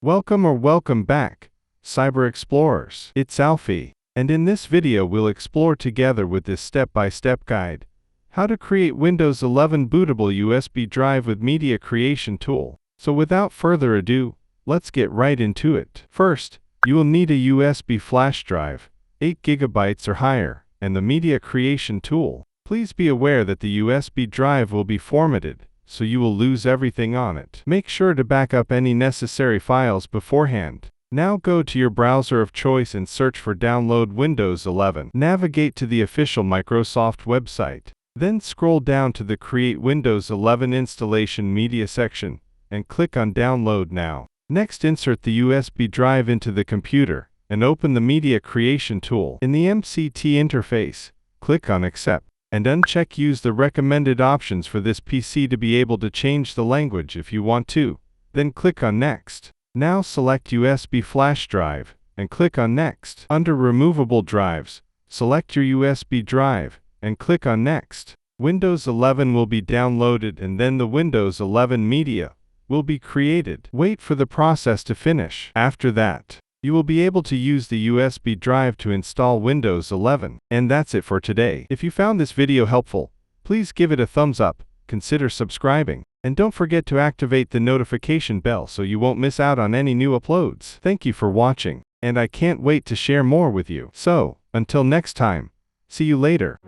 Welcome back, Cyber Explorers. It's Alfie, and in this video we'll explore together with this step-by-step guide how to create Windows 11 bootable USB drive with Media Creation tool. So without further ado, let's get right into it. First, you will need a USB flash drive, 8 GB or higher, and the Media Creation tool. Please be aware that the USB drive will be formatted, so you will lose everything on it. Make sure to back up any necessary files beforehand. Now go to your browser of choice and search for Download Windows 11. Navigate to the official Microsoft website. Then scroll down to the Create Windows 11 Installation Media section and click on Download Now. Next, insert the USB drive into the computer and open the Media Creation tool. In the MCT interface, click on Accept and uncheck Use the recommended options for this PC to be able to change the language if you want to. Then click on Next. Now select USB flash drive and click on Next. Under Removable Drives, select your USB drive and click on Next. Windows 11 will be downloaded and then the Windows 11 media will be created. Wait for the process to finish. After that, you will be able to use the USB drive to install Windows 11. And that's it for today. If you found this video helpful, please give it a thumbs up, consider subscribing, and don't forget to activate the notification bell so you won't miss out on any new uploads. Thank you for watching, and I can't wait to share more with you. So, until next time, see you later.